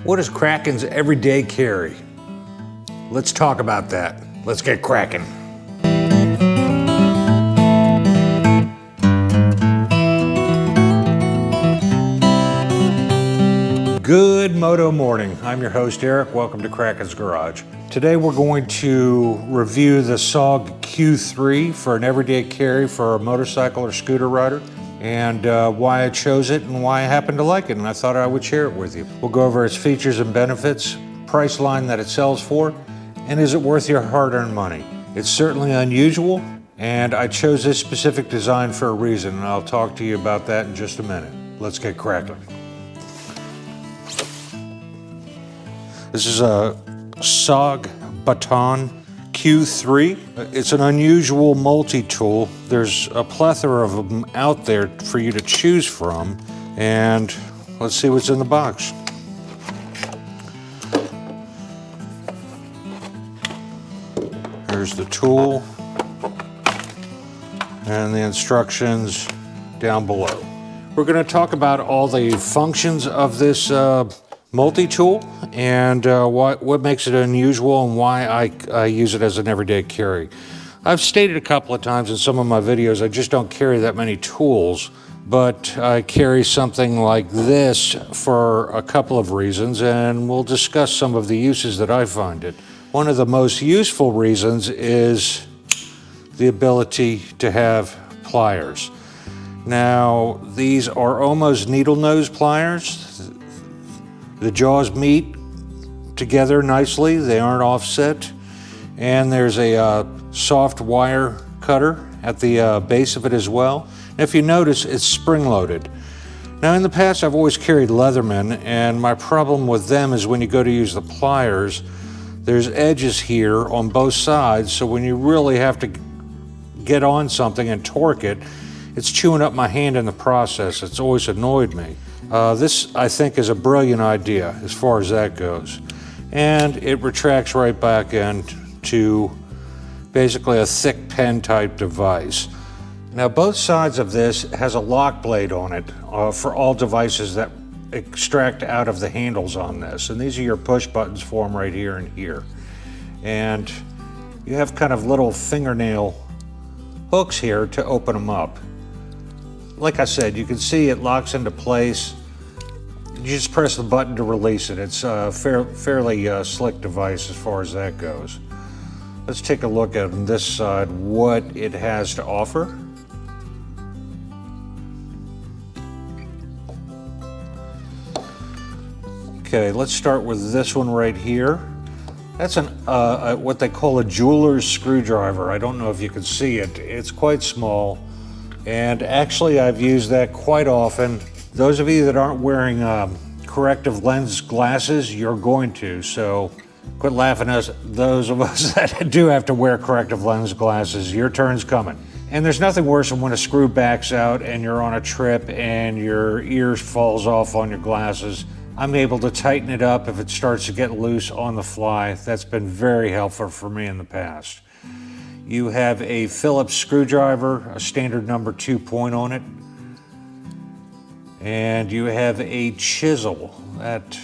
What is Kraken's everyday carry? Let's talk about that. Let's get cracking. Good moto morning. I'm your host, Eric. Welcome to Kraken's Garage. Today we're going to review the SOG Q3 for an everyday carry for a motorcycle or scooter rider, and why I chose it and why I happen to like it, and I thought I would share it with you. We'll go over its features and benefits, price line that it sells for, and is it worth your hard-earned money? It's certainly unusual, and I chose this specific design for a reason, and I'll talk to you about that in just a minute. Let's get cracking. This is a SOG Baton Q3. It's an unusual multi-tool. There's a plethora of them out there for you to choose from, and let's see what's in the box. Here's the tool and the instructions down below. We're going to talk about all the functions of this multi-tool and what makes it unusual and why I use it as an everyday carry. I've stated a couple of times in some of my videos I just don't carry that many tools, but I carry something like this for a couple of reasons, and we'll discuss some of the uses that I find it. One of the most useful reasons is the ability to have pliers. Now, these are almost needle nose pliers. The jaws meet together nicely, they aren't offset, and there's a soft wire cutter at the base of it as well. And if you notice, it's spring-loaded. Now, in the past, I've always carried Leatherman, and my problem with them is when you go to use the pliers, there's edges here on both sides, so when you really have to get on something and torque it, it's chewing up my hand in the process. It's always annoyed me. This, I think, is a brilliant idea as far as that goes. And it retracts right back into basically a thick pen type device. Now, both sides of this has a lock blade on it for all devices that extract out of the handles on this. And these are your push buttons for them right here and here. And you have kind of little fingernail hooks here to open them up. Like I said, you can see it locks into place. You just press the button to release it. It's a fairly slick device as far as that goes. Let's take a look at this side, what it has to offer. Okay, let's start with this one right here. That's what they call a jeweler's screwdriver. I don't know if you can see it. It's quite small. And actually, I've used that quite often. Those of you that aren't wearing corrective lens glasses, you're going to, so quit laughing at those of us that do have to wear corrective lens glasses. Your turn's coming. And there's nothing worse than when a screw backs out and you're on a trip and your ear falls off on your glasses. I'm able to tighten it up if it starts to get loose on the fly. That's been very helpful for me in the past. You have a Phillips screwdriver, a standard number 2 point on it. And you have a chisel. That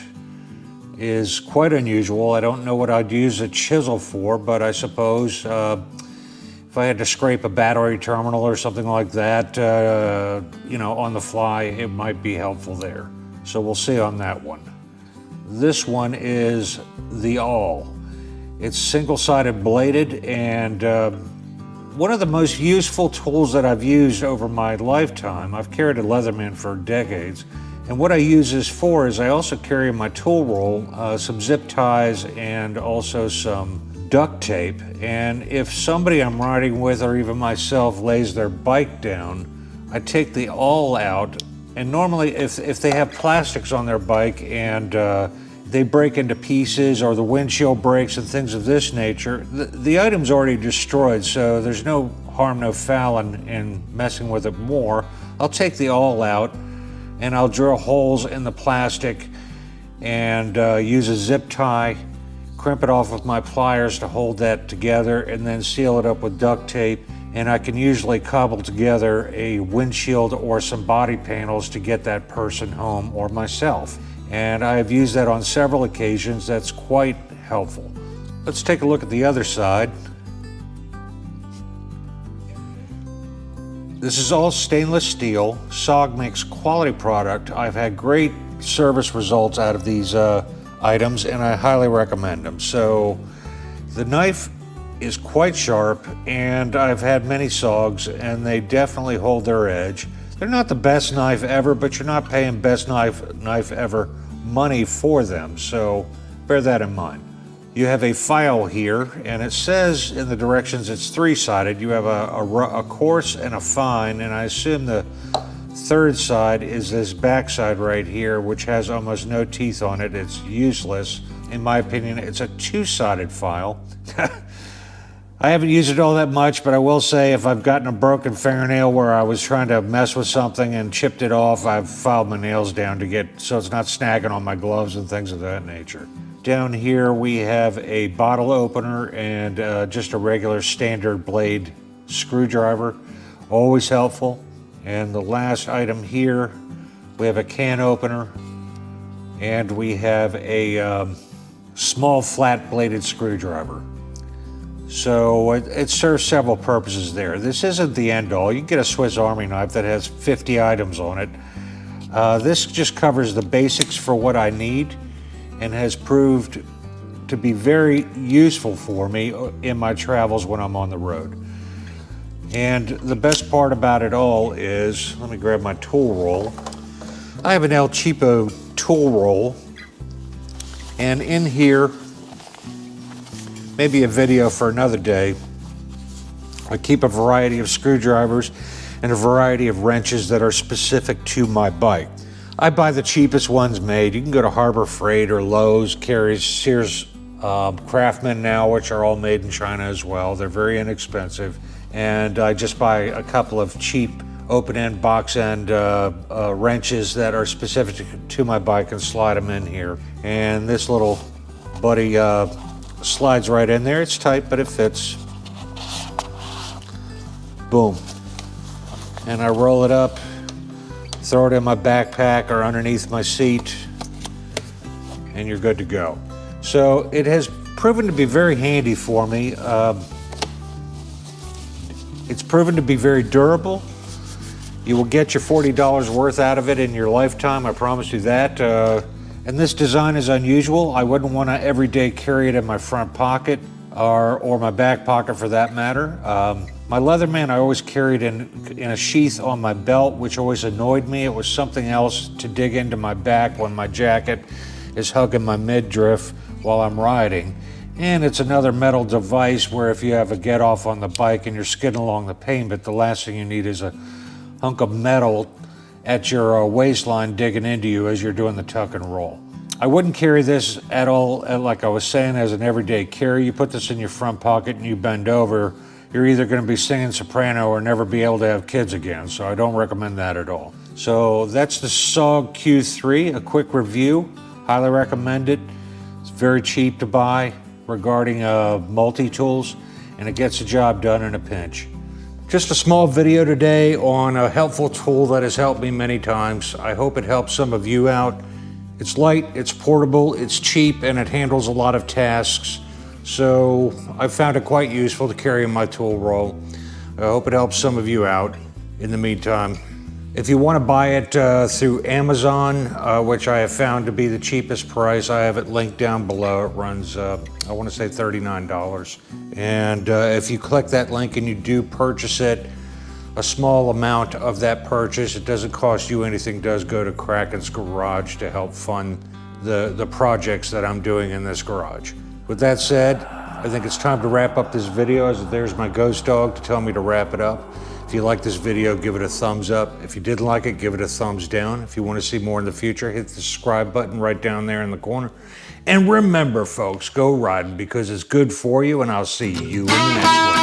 is quite unusual. I don't know what I'd use a chisel for, but I suppose if I had to scrape a battery terminal or something like that, you know, on the fly, it might be helpful there. So we'll see on that one. This one is the awl. It's single-sided bladed, and one of the most useful tools that I've used over my lifetime. I've carried a Leatherman for decades, and what I use this for is I also carry in my tool roll some zip ties and also some duct tape. And if somebody I'm riding with or even myself lays their bike down, I take the awl out, and normally if they have plastics on their bike and they break into pieces or the windshield breaks and things of this nature, the item's already destroyed, so there's no harm, no foul in messing with it more. I'll take the awl out and I'll drill holes in the plastic and use a zip tie, crimp it off with my pliers to hold that together, and then seal it up with duct tape. And I can usually cobble together a windshield or some body panels to get that person home or myself. And I have used that on several occasions. That's quite helpful. Let's take a look at the other side. This is all stainless steel. SOG makes quality product. I've had great service results out of these items, and I highly recommend them. So the knife is quite sharp, and I've had many SOGs, and they definitely hold their edge. They're not the best knife ever, but you're not paying best knife ever money for them, so bear that in mind. You have a file here, and it says in the directions it's three-sided. You have a coarse and a fine, and I assume the third side is this back side right here, which has almost no teeth on it. It's useless. In my opinion, it's a two-sided file. I haven't used it all that much, but I will say if I've gotten a broken fingernail where I was trying to mess with something and chipped it off, I've filed my nails down to get so it's not snagging on my gloves and things of that nature. Down here we have a bottle opener and just a regular standard blade screwdriver, always helpful. And the last item here, we have a can opener, and we have a small flat bladed screwdriver. So it serves several purposes there. This isn't the end all. You can get a Swiss Army knife that has 50 items on it. This just covers the basics for what I need and has proved to be very useful for me in my travels when I'm on the road. And the best part about it all is, let me grab my tool roll. I have an El Cheapo tool roll, and in here, maybe a video for another day, I keep a variety of screwdrivers and a variety of wrenches that are specific to my bike. I buy the cheapest ones made. You can go to Harbor Freight or Lowe's, carries Sears Craftsman now, which are all made in China as well. They're very inexpensive. And I just buy a couple of cheap open-end, box-end wrenches that are specific to my bike and slide them in here. And this little buddy slides right in there. It's tight, but it fits. Boom. And I roll it up, throw it in my backpack or underneath my seat, and you're good to go. So it has proven to be very handy for me. It's proven to be very durable. You will get your $40 worth out of it in your lifetime, I promise you that. And this design is unusual. I wouldn't want to every day carry it in my front pocket or my back pocket for that matter. My Leatherman I always carried in a sheath on my belt, which always annoyed me. It was something else to dig into my back when my jacket is hugging my midriff while I'm riding. And it's another metal device where if you have a get off on the bike and you're skidding along the pavement, the last thing you need is a hunk of metal at your waistline digging into you as you're doing the tuck and roll. I wouldn't carry this at all, like I was saying, as an everyday carry. You put this in your front pocket and you bend over, you're either going to be singing soprano or never be able to have kids again. So I don't recommend that at all. So that's the SOG Q3, a quick review. Highly recommend it. It's very cheap to buy regarding multi-tools, and it gets the job done in a pinch. Just a small video today on a helpful tool that has helped me many times. I hope it helps some of you out. It's light, it's portable, it's cheap, and it handles a lot of tasks. So I found it quite useful to carry in my tool roll. I hope it helps some of you out. In the meantime, if you want to buy it through Amazon, which I have found to be the cheapest price, I have it linked down below. It runs, I want to say $39. And if you click that link and you do purchase it, a small amount of that purchase, it doesn't cost you anything, does go to Kraken's garage to help fund the projects that I'm doing in this garage. With that said, I think it's time to wrap up this video, as there's my ghost dog to tell me to wrap it up. If you like this video, give it a thumbs up. If you didn't like it, give it a thumbs down. If you want to see more in the future, hit the subscribe button right down there in the corner. And remember, folks, go riding because it's good for you, and I'll see you in the next one.